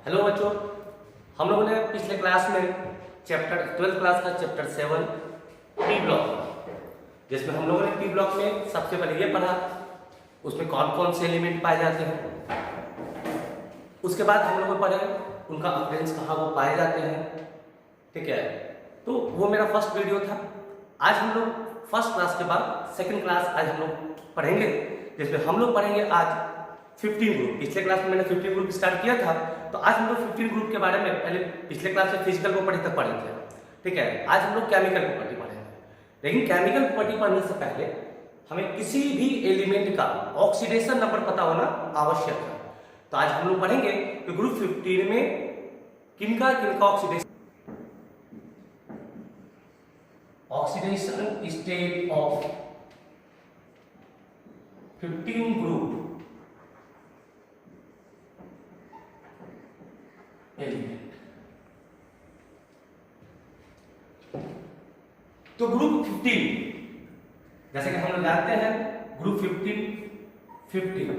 Hello बच्चों, हम लोगों ने पिछले क्लास में चैप्टर 12th क्लास का चैप्टर 7 पी ब्लॉक, जिसमें हम लोगों ने पी ब्लॉक में सबसे पहले ये पढ़ा उसमें कौन कौन से एलिमेंट पाए जाते हैं। उसके बाद हम लोग पढ़े उनका अक्रेंस कहाँ वो पाए जाते हैं। ठीक है, तो वो मेरा फर्स्ट वीडियो था। आज हम लोग फर्स्ट क्लास के बाद सेकंड क्लास आज हम लोग पढ़ेंगे, जिसमें हम लोग पढ़ेंगे आज 15 ग्रुप। पिछले क्लास में मैंने 15 ग्रुप स्टार्ट किया था, तो आज हम लोग 15 ग्रुप के बारे में पहले पिछले क्लास में फिजिकल प्रॉपर्टी तक पढ़े थे। ठीक है, आज हम लोग केमिकल प्रॉपर्टी पढ़ेंगे। लेकिन केमिकल प्रॉपर्टी पढ़ने से पहले हमें किसी भी एलिमेंट का ऑक्सीडेशन नंबर पता होना आवश्यक है। तो आज हम लोग पढ़ेंगे कि ग्रुप 15 में किनका oxidation state of 15 group element. तो ग्रुप 15 जैसे कि हम लोग जानते हैं ग्रुप 15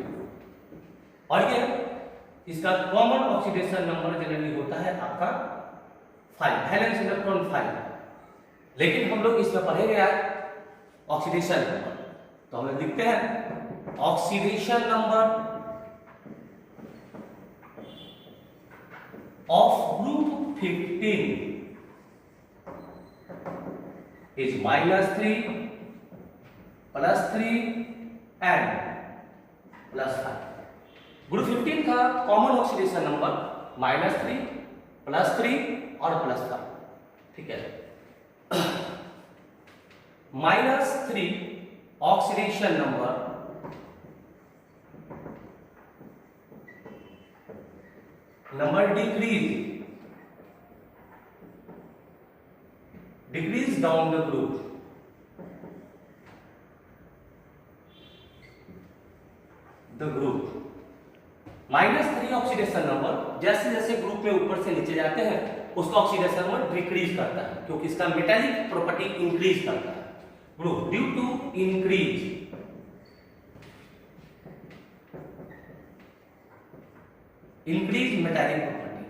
और ये इसका कॉमन ऑक्सीडेशन नंबर जनरली होता है आपका 5, वैलेंस इलेक्ट्रॉन 5। लेकिन हम लोग इसमें पढ़ेंगे आज ऑक्सीडेशन नंबर। तो हम लोग लिखते हैं oxidation number of group 15 is -3, +3 and +5। Group 15 का कॉमन ऑक्सीडेशन नंबर -3, +3 और +5। ठीक है, -3 oxidation number decrease down the group -3 oxidation number जैसे जैसे ग्रुप में ऊपर से नीचे जाते हैं उसका ऑक्सीडेशन नंबर डिक्रीज करता है, क्योंकि इसका मेटालिक प्रॉपर्टी इंक्रीज करता है। Group due to increase metallic property.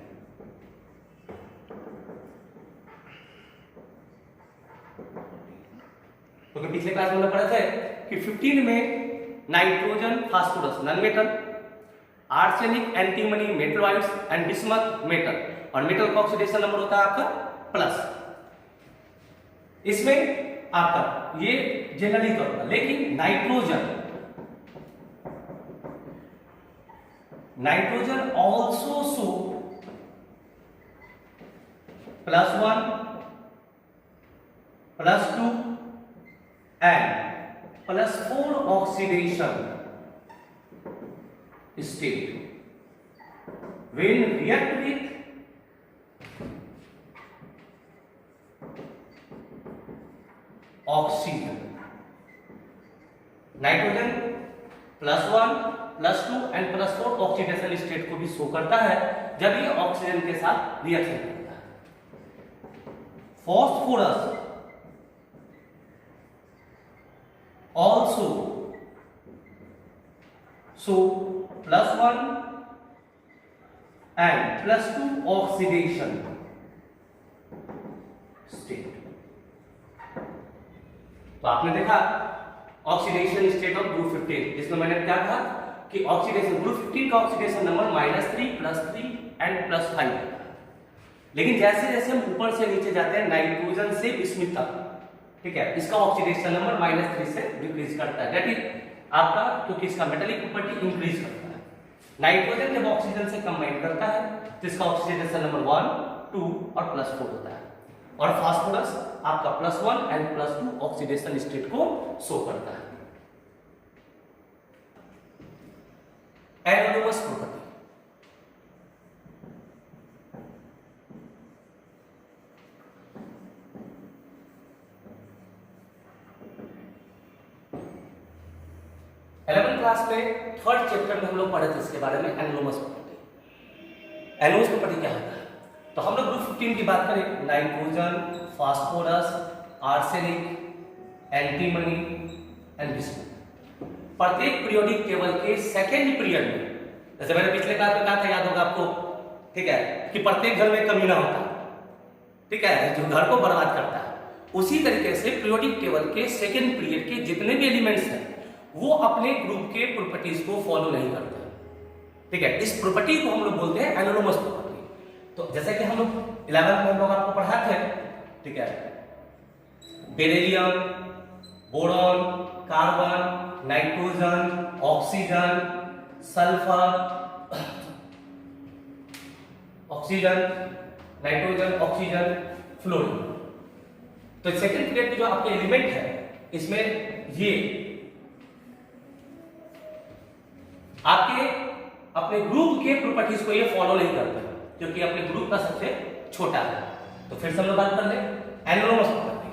क्योंकि पिछले क्लास में हमने पढ़ा था कि 15 में nitrogen phosphorus non metal, arsenic antimony metal whites and bismuth metal, और मेटल का ऑक्सीडेशन नंबर होता है आपका प्लस। इसमें आपका ये जनरली तौर पर, लेकिन nitrogen also show +1, +2 and +4 oxidation state when react with oxygen। Nitrogen +1, +2 and +4 oxidation state को भी शो करता है जब ये ऑक्सीजन के साथ रिएक्शन करता है। Phosphorus also so +1 and +2 oxidation state। तो आपने देखा ऑक्सीडेशन स्टेट ऑफ ग्रुप 15, जिसमें मैंने क्या कहा कि ऑक्सीडेशन ग्रुप 15 का ऑक्सीडेशन नंबर -3, +3 एंड +5। लेकिन जैसे जैसे हम ऊपर से नीचे जाते हैं नाइट्रोजन से बिस्मिथ तक, ठीक है, इसका ऑक्सीडेशन नंबर -3 से डिक्रीज करता है। दैट इज आपका, क्योंकि इसका मेटालिक प्रॉपर्टी इंक्रीज करता है। नाइट्रोजन जब ऑक्सीजन से कंबाइन करता है तो इसका ऑक्सीडेशन नंबर 1, 2 और +4 होता है, और फास्फोरस आपका +1 एंड +2 ऑक्सीडेशन स्टेट को शो करता है। एनोनिमस प्रॉपर्टी, क्लास में थर्ड चैप्टर में हम लोग पढ़े थे इसके बारे में, एनोनिमस प्रॉपर्टी। एनोनिमस प्रॉपर्टी क्या होता है? तो हम लोग ग्रुप 15 की बात करें, nitrogen, phosphorus, arsenic, antimony and bismuth. प्रत्येक पीरियोडिक टेबल के सेकेंड पीरियड में, जैसे मैंने पिछले क्लास में कहा था, याद होगा आपको, ठीक है, कि प्रत्येक घर में कमीना होता है, ठीक है, जो घर को बर्बाद करता है। उसी तरीके से पीरियोडिक टेबल के सेकेंड पीरियड के जितने भी एलिमेंट्स हैं वो अपने ग्रुप के प्रॉपर्टीज को फॉलो नहीं करते, ठीक है। इस प्रॉपर्टी को हम लोग बोलते हैं एनोनिमस प्रॉपर्टी। तो जैसे कि हम लोग 11th में हम लोग आपको पढ़ाते हैं, ठीक है, beryllium, boron, carbon, nitrogen, oxygen, sulphur, oxygen, nitrogen, oxygen, fluorine. तो सेकंड पीरियड के जो आपके एलिमेंट है इसमें ये आपके अपने ग्रुप के प्रॉपर्टीज को ये फॉलो नहीं करते क्योंकि अपने ग्रुप का सबसे छोटा है। तो फिर से हम लोग बात कर ले एनोनिमस प्रॉपर्टी।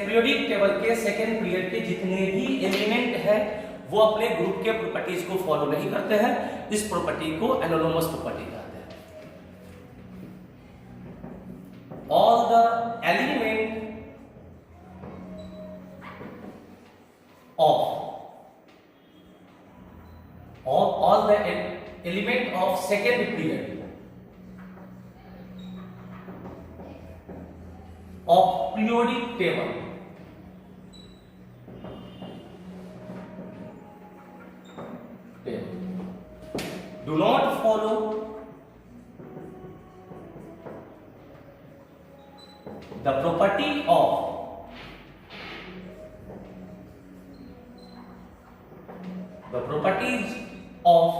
पीरियोडिक टेबल के सेकंड पीरियड के जितने भी एलिमेंट हैं वो अपने ग्रुप के प्रॉपर्टीज को फॉलो नहीं करते हैं। इस प्रॉपर्टी को एनोनिमस प्रॉपर्टी कहते हैं। All the element of all the element of second period of periodic table do not follow the property of the properties of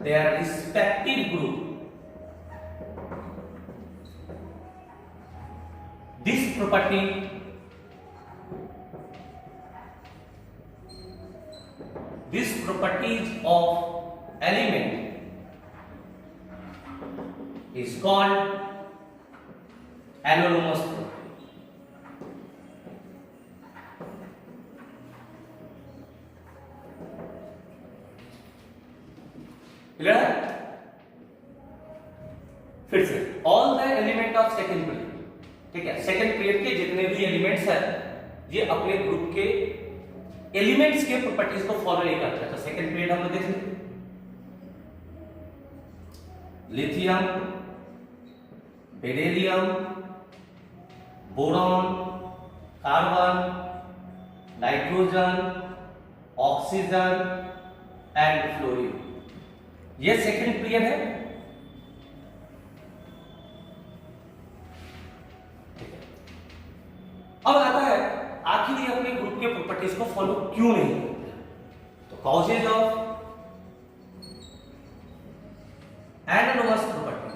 their respective group. This property these properties of element is called anonymous property. Clear है? फिर से all the element of second period, ठीक है, second period के जितने भी elements हैं ये अपने ग्रुप के एलिमेंट्स के प्रॉपर्टीज को फॉलो नहीं करते। तो सेकंड पीरियड हम लोग देख लेते, lithium, beryllium, boron, carbon, nitrogen, oxygen and fluorine, ये सेकंड पीरियड है। अब आता है आखिर ये अपने ग्रुप के प्रॉपर्टीज को फॉलो क्यों नहीं करते। तो कॉजेज ऑफ एनोनिमस प्रॉपर्टी,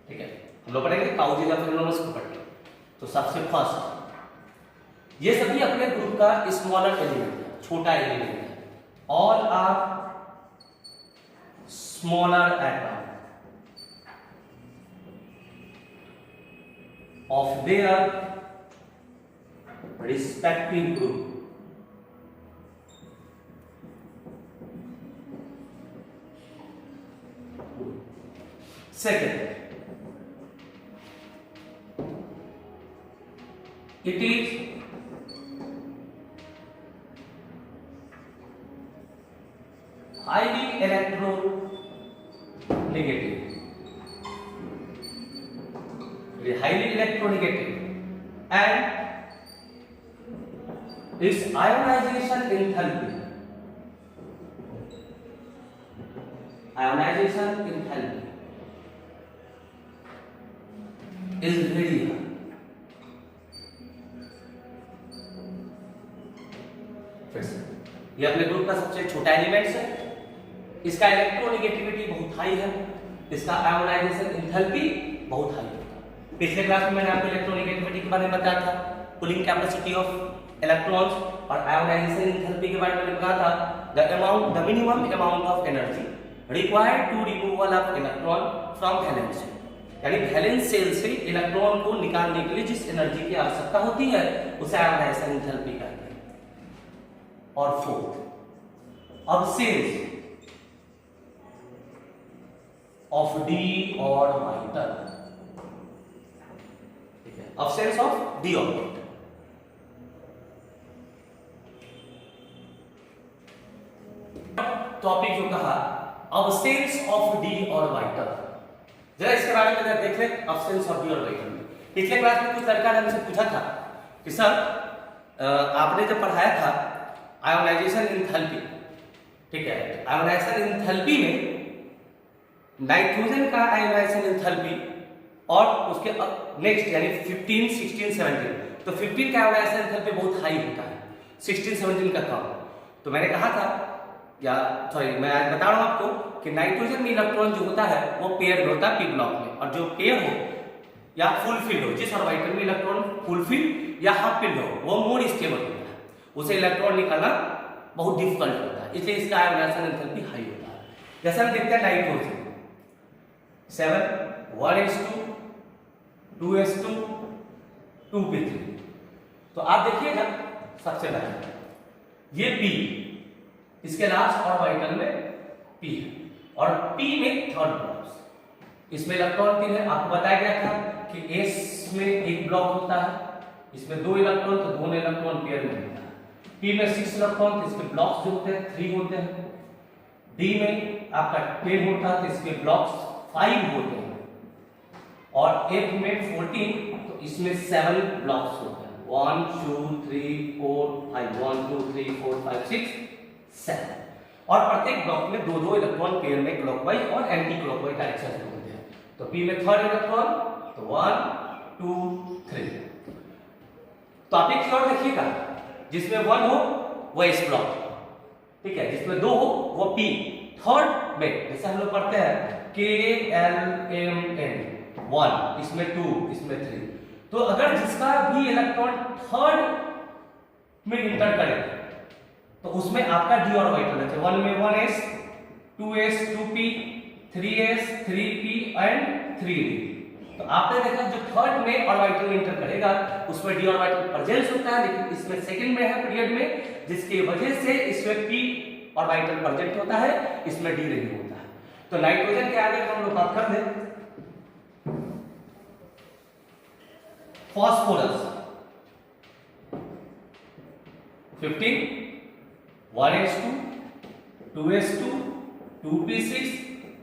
ठीक है, हम लोग पढ़ेंगे कॉजेज ऑफ एनोनिमस प्रॉपर्टी। तो सबसे फर्स्ट ये सभी अपने ग्रुप का स्मॉलर एलिमेंट है, छोटा एलिमेंट है। All are smaller atom of their respective group. Second, it is highly electronegative. It is highly electronegative and its ionization enthalpy is very high. ये अपने ग्रुप का सबसे छोटा एलिमेंट्स है, इसका इलेक्ट्रोनेगेटिविटी बहुत हाई है, इसका आयोनाइजेशन एंथैल्पी बहुत हाई है। पिछले क्लास में मैंने आपको इलेक्ट्रोनेगेटिविटी के बारे में बताया था, पुलिंग कैपेसिटी ऑफ इलेक्ट्रॉन्स, और आयोनाइजेशन एंथैल्पी के बारे में बताया था the minimum amount of energy required to removal of electron from valence, यानी वैलेंस सेल से इलेक्ट्रॉन को निकालने के लिए जिस एनर्जी की आवश्यकता होती है उसे आयोनाइजेशन एंथैल्पी कहते हैं। और fourth, absence of d orbital, ठीक है, absence of d orbital, topic जो कहा अब्सेंस ऑफ डी ऑर्बिटल, जरा इसके बारे में जरा देख लें। अब्सेंस ऑफ डी ऑर्बिटल में पिछले क्लास में कुछ लड़का ने हमसे पूछा था कि सर आपने जब पढ़ाया था आयोनाइजेशन एंथैल्पी, ठीक है, आयोनाइजेशन एंथैल्पी में नाइट्रोजन का आयोनाइजेशन एंथैल्पी और उसके नेक्स्ट यानी 15, 16, 17, तो 15 का आयोनाइजेशन एंथैल्पी बहुत हाई होता है, 16, 17 का कम। तो मैंने कहा था या सॉरी मैं आज बता रहा हूं आपको कि नाइट्रोजन में इलेक्ट्रॉन जो होता है वो पेयर में होता है पी ब्लॉक में, और जो पेयर हो या फुल फिल हो, जिस ऑर्बिटल में इलेक्ट्रॉन फुल फिल या हाफ फिल हो वो मोर स्टेबल होता है, उसे इलेक्ट्रॉन निकालना बहुत डिफिकल्ट होता है, इसलिए इसका आयोनाइजेशन एंथैल्पी हाई होता है। जैसे हम देखते हैं नाइट्रोजन 7 1s2 2s2 2p3, तो आप देखिएगा सबसे पहले ये P, इसके लास्ट ऑर्बिटल में P है और P में थर्ड ब्लॉक, इसमें इलेक्ट्रॉन 3 है। आपको बताया गया था कि S में एक ब्लॉक होता है, इसमें 2 इलेक्ट्रॉन, तो दोनों इलेक्ट्रॉन पेयर में होता है। P में 6 इलेक्ट्रॉन, तो इसके ब्लॉक्स जो होते हैं 3 होते हैं। D में आपका 10 होता है, तो इसके ब्लॉक्स 5 होते हैं, और F में 14, तो इसमें 7 ब्लॉक्स होते हैं, 1 2 3 4 5 1 2 3 4 5 6 7, और प्रत्येक ब्लॉक में 2-2 इलेक्ट्रॉन पेयर में क्लॉकवाइज और एंटी क्लॉकवाइज डायरेक्शन में होते हैं। तो P में थर्ड इलेक्ट्रॉन, तो 1 2 3। तो आप एक और देखिएगा जिसमें 1 हो वो S ब्लॉक, ठीक है, जिसमें 2 हो वो P, थर्ड में जैसे हम लोग पढ़ते हैं KLMN 1, इसमें 2, इसमें 3, तो अगर जिसका भी इलेक्ट्रॉन थर्ड में इंटर करे तो उसमें आपका डी ऑर्बिटल है, 1 में 1s 2s 2p 3s 3p and 3d। तो आपने देखा जो थर्ड में ऑर्बिटल इंटर करेगा उसमें डी ऑर्बिटल प्रेजेंस होता है, लेकिन इसमें सेकंड में है पीरियड में, जिसकी वजह से इसमें p ऑर्बिटल प्रेजेंट होता है, इसमें d नहीं होता है। तो नाइट्रोजन के आगे हम लोग बात कर दें phosphorus 15 1s2 2s2 2p6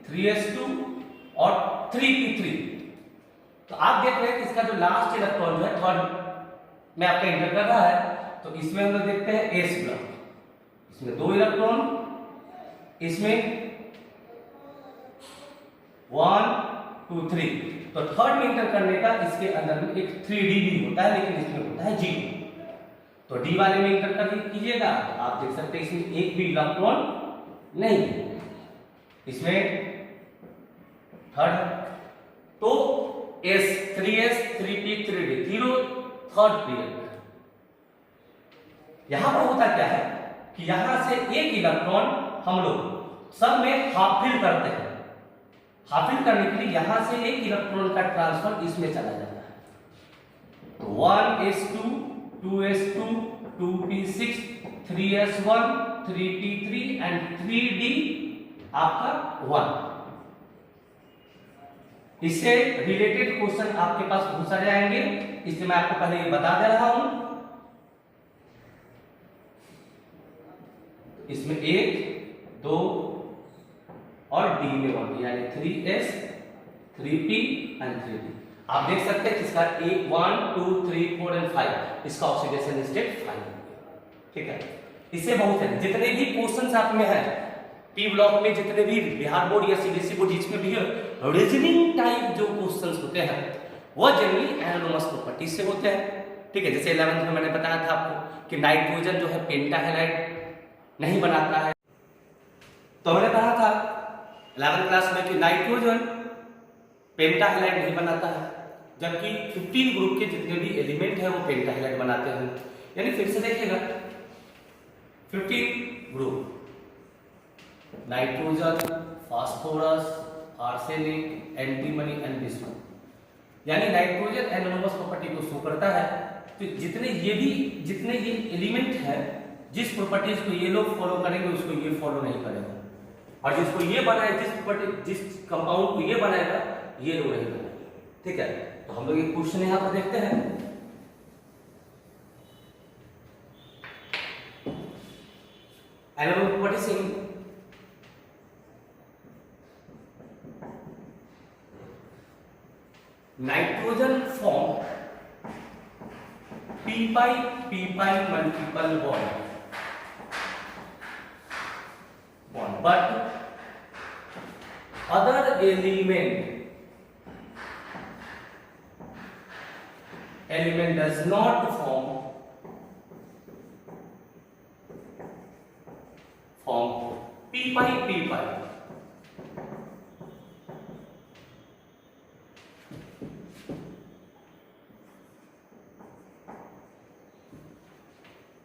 3s2 और 3p3। तो आप देख रहे हैं कि इसका जो लास्ट इलेक्ट्रॉन जो है थर्ड में आपका इंटर कर रहा है, तो इसमें हम लोग देखते हैं s ब्लॉक, इसमें 2 इलेक्ट्रॉन, इसमें 1 2 3, तो थर्ड में इंटर करने का इसके अंदर में एक 3d भी होता है, लेकिन इसमें होता है 0। तो डी वाले में इंटर कर कीजिएगा, आप देख सकते हैं इसमें एक भी इलेक्ट्रॉन नहीं है, इसमें थर्ड, तो S 3s 3p 3d 0 third period. यहां पर होता क्या है कि यहां से एक इलेक्ट्रॉन हम लोग सब में हाफ फिल करते हैं, हाफ फिल करने के लिए यहां से एक इलेक्ट्रॉन का ट्रांसफर इसमें चला जाता है, तो 1s2 2s2 2p6 3s1 3p3 and 3d आपका 1। इससे रिलेटेड क्वेश्चन आपके पास बहुत सारे आएंगे, इसलिए मैं आपको पहले ये बता दे रहा हूं। इसमें 1 2 और d में 1, यानी 3s 3p एंड 3d। आप देख सकते हैं इसका 1 2 3 4 एंड 5, इसका ऑक्सीडेशन स्टेट 5 हो गया, ठीक है। इससे बहुत है, जितने भी क्वेश्चंस आप में है पी ब्लॉक में, जितने भी बिहार बोर्ड या सीबीएसई बोर्ड जिसमें भी रीजनिंग टाइप जो क्वेश्चंस होते हैं वो जनरली एनोनिमस प्रॉपर्टी से होते हैं, ठीक है। जैसे 11th में मैंने बताया था आपको कि नाइट्रोजन जो है पेंटाहेलाइड नहीं बनाता है, तो मैंने कहा था 11th क्लास में कि नाइट्रोजन पेंटाहेलाइड नहीं बनाता है, जबकि 15 ग्रुप के जितने भी एलिमेंट है वो पेंटाहेलाइड बनाते हैं। यानी फिर से देखिएगा 15 group nitrogen, phosphorus, arsenic, antimony, एंटीस्टोन, यानी नाइट्रोजन एनोनिमस प्रॉपर्टी को शो करता है। तो जितने ये एलिमेंट है, जिस प्रॉपर्टीज को ये लोग फॉलो करेंगे उसको ये फॉलो नहीं करेगा, और जिसको ये बनाए जिस कंपाउंड को ये बनाएगा ये लोग नहीं बनाएंगे, ठीक है। तो हम लोग एक क्वेश्चन यहां पर देखते हैं, एनोनिमस प्रॉपर्टी से nitrogen form p pi multiple bond, but other element does not form p pi p pi.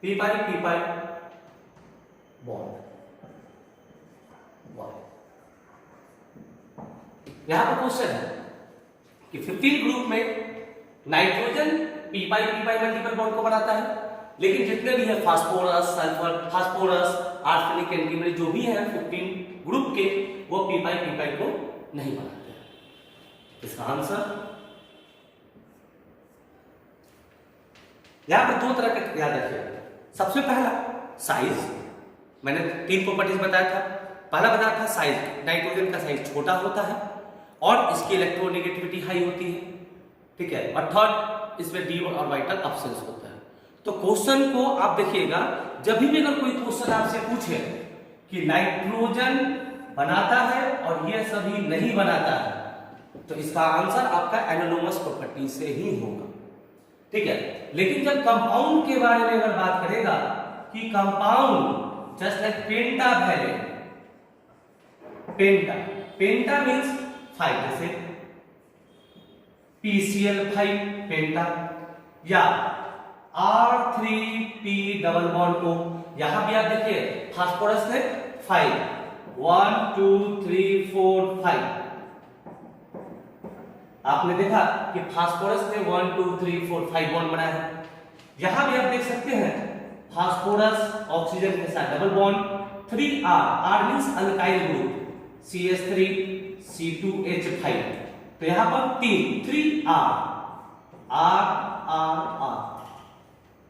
p pi bond. यहां पर क्वेश्चन है कि 15 ग्रुप में nitrogen p pi multiple bond को बनाता है, लेकिन जितने भी है phosphorus, sulphur, phosphorus, arsenic, antimony जो भी है 15 ग्रुप के, वो p pi को नहीं बनाते हैं। इसका आंसर यहां पर दो तरह का याद रखिए। सबसे पहला साइज, मैंने 3 प्रॉपर्टीज बताया था। पहला बताया था साइज, नाइट्रोजन का साइज छोटा होता है और इसकी इलेक्ट्रोनेगेटिविटी हाई होती है, ठीक है। और थर्ड, इसमें डी ऑर्बिटल एब्सेंस होता है। तो क्वेश्चन को आप देखिएगा, जब भी अगर कोई क्वेश्चन आपसे पूछे कि नाइट्रोजन बनाता है और ये सभी नहीं बनाता है, तो इसका आंसर आपका एनालोमस प्रॉपर्टी से ही होगा, ठीक है। लेकिन जब कंपाउंड के बारे में अगर बात करेगा कि कंपाउंड जस्ट लाइक पेंटावैलेंट, पेंटा मींस 5, जैसे PCl5 पेंटा, या R3P डबल बॉन्ड को, यहां भी आप देखिए फास्फोरस है 5, 1 2 3 4 5। आपने देखा कि फास्फोरस ने 1 2 3 4 5 बॉन्ड बनाया है। यहां भी आप देख सकते हैं फास्फोरस ऑक्सीजन के साथ double bond, 3R means alkyl group, CH3 C2H5। तो यहां पर 3R R।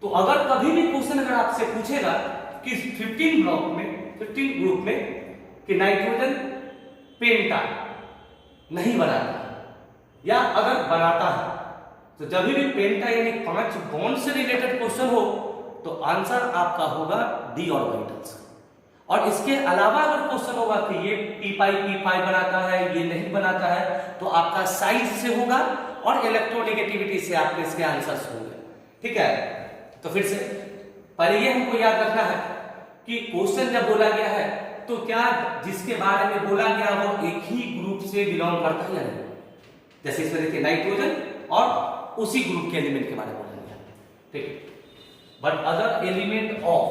तो अगर कभी भी क्वेश्चन अगर आपसे पूछेगा कि 15 ग्रुप में कि नाइट्रोजन पेंटा नहीं बनाता या अगर बनाता है, तो जब भी पेंटा यानी 5 बॉन्ड से रिलेटेड क्वेश्चन हो, तो आंसर आपका होगा डी ऑर्बिटल्स। और इसके अलावा अगर क्वेश्चन होगा कि ये p pi बनाता है, ये नहीं बनाता है, तो आपका साइज से होगा और इलेक्ट्रोनेगेटिविटी से आपके इसके आंसर्स होंगे, ठीक है। तो फिर से पहले ये हमको याद रखना है कि क्वेश्चन जब बोला गया है, तो क्या जिसके बारे में बोला गया वो एक ही ग्रुप से बिलोंग करता है या नहीं। जैसे इसमें देखिए नाइट्रोजन और उसी ग्रुप के एलिमेंट के बारे में बोला गया, ठीक। But other element of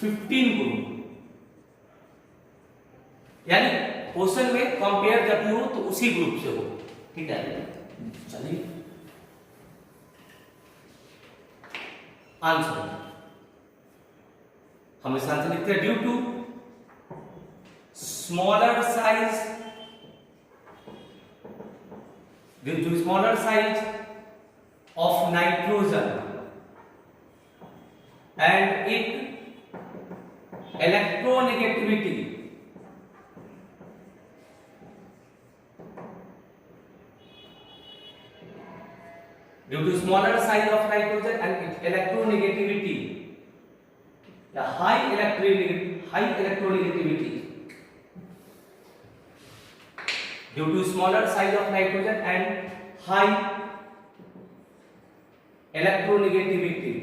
15 group, यानी क्वेश्चन में कंपेयर जब भी हो तो उसी ग्रुप से हो, ठीक है। चलिए आंसर, हम इस आंसर लिखते हैं due to smaller size, due to smaller size of nitrogen and its electronegativity, due to smaller size of nitrogen and its electronegativity, the high electronegativity, due to smaller size of nitrogen and high electronegativity,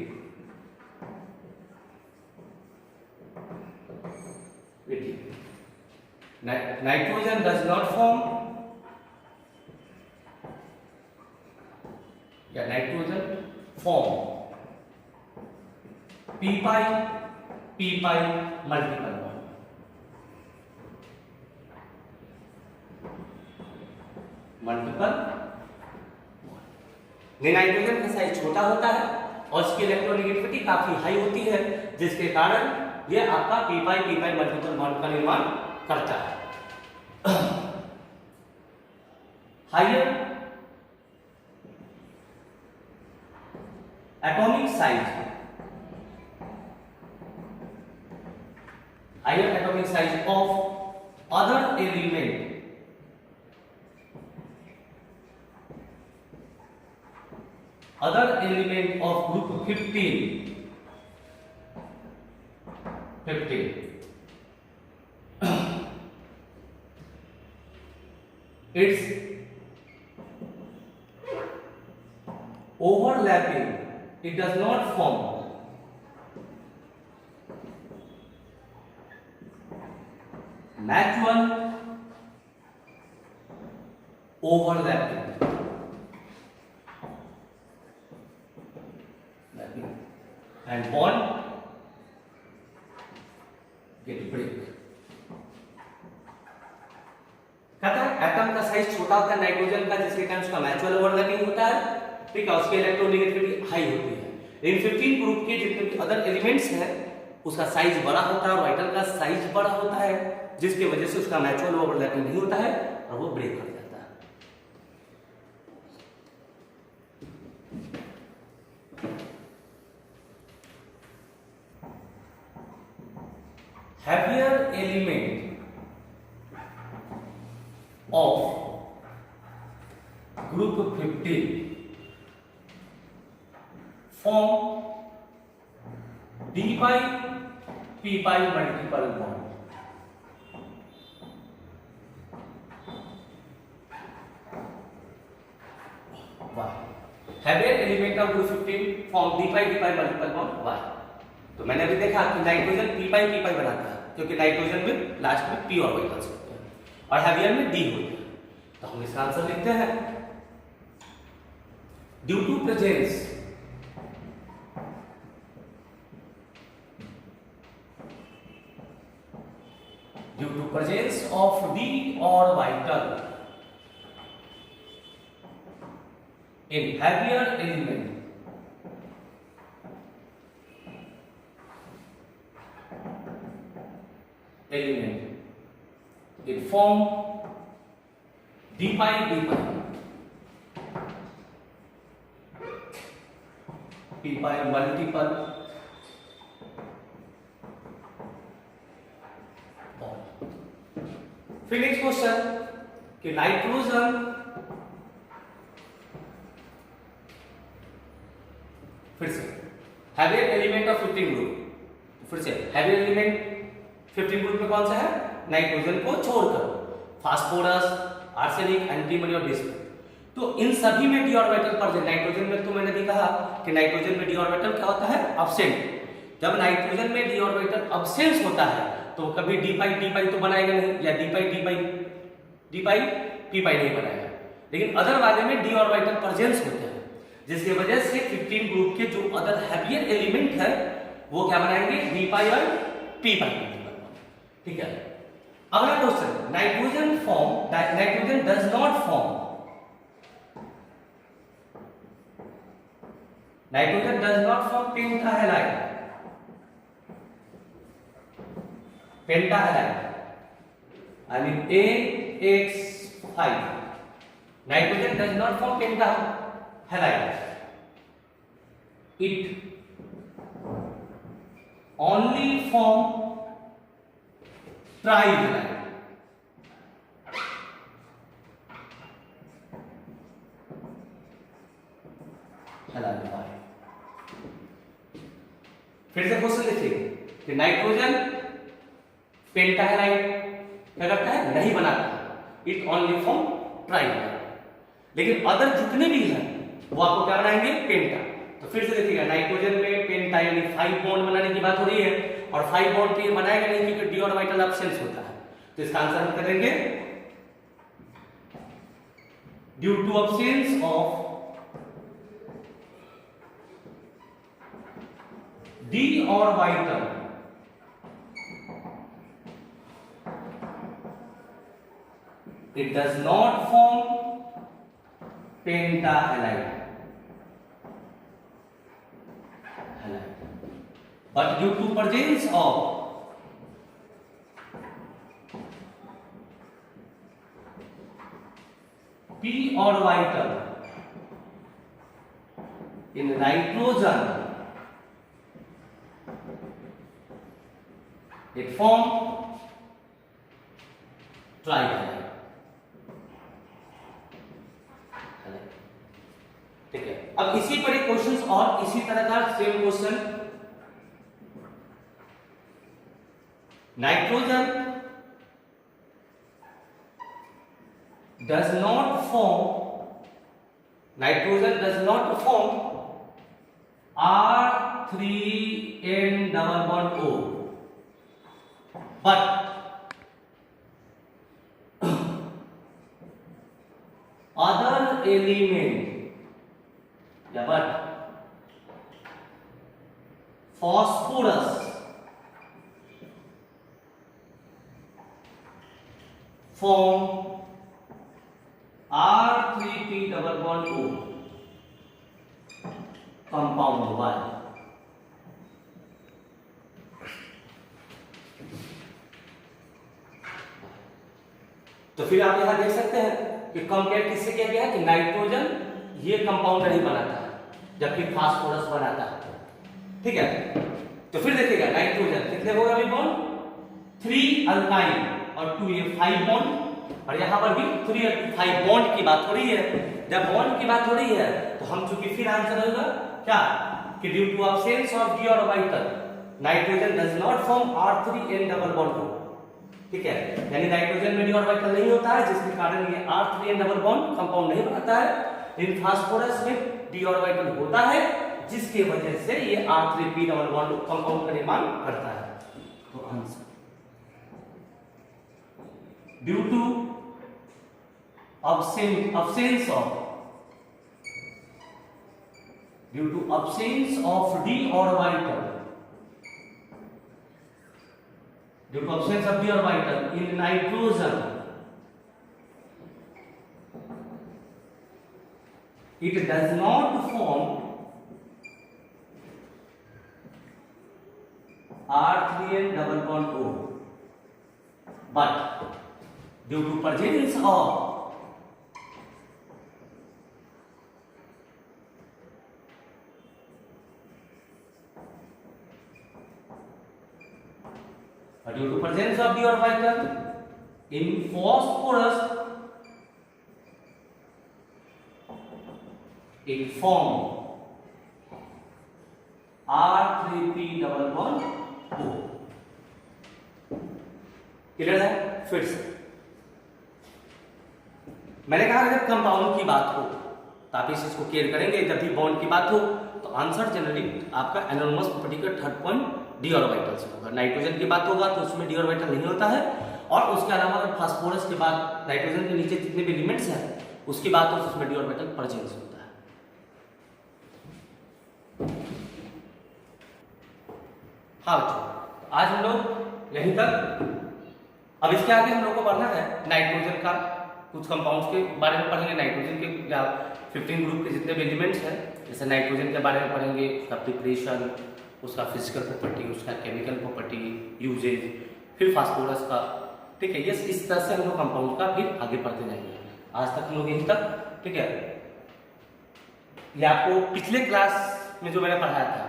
nitrogen does not form, nitrogen form p pi multiple bond, nitrogen का size छोटा होता है और इसकी electronegativity काफी high होती है, जिसके कारण यह आपका p pi मल्टीपल बॉन्ड का निर्माण करता है। Higher atomic size, of other element other element of group 15 it's overlapping, it does not form natural overlapping and bond get break. कहता है एटम का साइज छोटा होता है नाइट्रोजन का, जिसके कारण उसका म्यूचुअल ओवरलैपिंग होता है, ठीक है, उसकी इलेक्ट्रोनेगेटिविटी हाई होती है। लेकिन 15 ग्रुप के जितने भी अदर एलिमेंट्स हैं उसका साइज बड़ा होता है, ऑर्बिटल का साइज बड़ा होता है, जिसकी वजह से उसका म्यूचुअल ओवरलैपिंग नहीं होता है और वो ब्रेक कर जाता है। Heavier element of group 15 form D by P by multiple bond. Why? Heavier element of group 15 form D by multiple bond. Why? तो मैंने अभी देखा कि नाइट्रोजन P by बनाता है, क्योंकि नाइट्रोजन में लास्ट में P ऑर्बिटल्स होते हैं और हैवियर में D होते हैं। तो हम इसका आंसर लिखते हैं due to presence of D orbital in heavier element it form D by P by multiple bond। फिर नेक्स्ट क्वेश्चन कि नाइट्रोजन फिर से हैवियर एलिमेंट ऑफ 15 ग्रुप, फिर से हैवियर एलिमेंट 15 ग्रुप में कौन सा है? नाइट्रोजन को छोड़कर फास्फोरस, आर्सेनिक, एंटीमनी और डिस्क। तो इन सभी में डी ऑर्बिटल प्रेजेंट। नाइट्रोजन में तो मैंने भी कहा कि नाइट्रोजन में डी ऑर्बिटल क्या होता है? अब्सेंट। जब नाइट्रोजन में डी ऑर्बिटल अब्सेंस होता है तो कभी डी पाई तो बनाएगा नहीं, या डी पाई पी पाई नहीं बनाएगा। लेकिन अदर वाले में डी ऑर्बिटल प्रेजेंस होते हैं, जिसकी वजह से 15 ग्रुप के जो अदर हैवियर एलिमेंट है वो क्या बनाएंगे? डी पाई और पी पाई। ठीक है, अगला question, nitrogen does not form pentahalide I mean AX5। Nitrogen does not form pentahalide, it only form trihalide। फिर से क्वेश्चन देखिए कि नाइट्रोजन पेंटाहैलाइड क्या करता है? नहीं बनाता, इट ओनली फॉर्म ट्राइहाइलाइड। लेकिन अदर जितने भी हैं वो आपको क्या बनाएंगे? पेंटा। तो फिर से देखिएगा, नाइट्रोजन में पेंटा यानी 5 बॉन्ड बनाने की बात हो रही है, और 5 बॉन्ड पे बनाएगा नहीं क्योंकि डी ऑर्बिटल अब्सेंस होता है। तो इसका आंसर हम करेंगे due to absence of d orbital it does not form pentahalide, but due to presence of p orbital in nitrogen it form trihalide। ठीक है, अब इसी पर एक क्वेश्चन और इसी तरह का same question, nitrogen does not form R3N double bond O, but other element, but phosphorus form R3P double bond O compound 1. तो फिर आप यहां देख सकते हैं कि कंपेयर किससे किया गया है कि नाइट्रोजन ये कंपाउंड नहीं बनाता है जबकि फास्फोरस बनाता है। ठीक है, तो फिर देखिएगा नाइट्रोजन कितने हो गए अभी बॉन्ड, 3 अल्काइन और 2 ये 5 बॉन्ड, और यहाँ पर भी 3 और 5 बॉन्ड की बात हो रही है। जब बॉन्ड की बात हो रही है तो हम चूंकि फिर आंसर होगा क्या कि due to absence of d orbital nitrogen does not form R3N double bond. ठीक है, यानी नाइट्रोजन में डी ऑर्बिटल नहीं होता है जिसके कारण ये R3N डबल बॉन्ड कंपाउंड नहीं बनाता है, लेकिन फास्फोरस में डी ऑर्बिटल होता है जिसकी वजह से ये R3P डबल बॉन्ड कंपाउंड का निर्माण करता है। तो answer due to absence of d orbital in nitrogen, it does not form R3N double bond O, but due to presence of the orbital in phosphorus, it form R3P double bond O। Clear है? फिर से मैंने कहा जब compound की बात हो तो आप इस चीज को केयर करेंगे, जब भी बॉन्ड की बात हो तो आंसर जनरली आपका एनोनिमस प्रॉपर्टी का थर्ड पॉइंट डी ऑर्बिटल से होगा। नाइट्रोजन की बात होगा तो उसमें डी ऑर्बिटल नहीं होता है, और उसके अलावा अगर फास्फोरस के बाद नाइट्रोजन के नीचे जितने भी एलिमेंट्स हैं उसकी बात हो तो उसमें डी ऑर्बिटल प्रेजेंस होता है। हाँ बच्चों, आज हम लोग यहीं तक, अब इसके आगे हम लोग को पढ़ना है नाइट्रोजन का कुछ कंपाउंड्स के बारे में पढ़ेंगे। नाइट्रोजन के 15 ग्रुप के जितने भी एलिमेंट्स हैं, जैसे नाइट्रोजन के बारे में पढ़ेंगे, उसका प्रिपरेशन, उसका फिजिकल प्रॉपर्टी, उसका केमिकल प्रॉपर्टी, यूजेज, फिर फास्फोरस का। ठीक है, ये इस तरह से हम लोग कंपाउंड का फिर आगे पढ़ते जाएंगे। आज तक हम लोग यहीं तक। ठीक है, ये आपको पिछले क्लास में जो मैंने पढ़ाया था,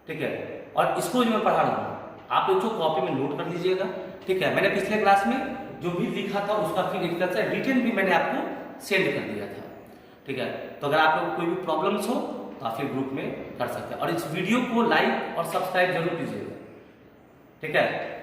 ठीक है, और इसको जो मैं पढ़ा रहा हूँ आप इसको कॉपी में नोट कर लीजिएगा। ठीक है, मैंने पिछले क्लास में जो भी लिखा था उसका फिर एक तरह से रिटन भी मैंने आपको सेंड कर दिया था। ठीक है, तो अगर आप लोग कोई भी प्रॉब्लम्स हो तो आप फिर ग्रुप में कर सकते हैं, और इस वीडियो को लाइक और सब्सक्राइब जरूर कीजिएगा। ठीक है।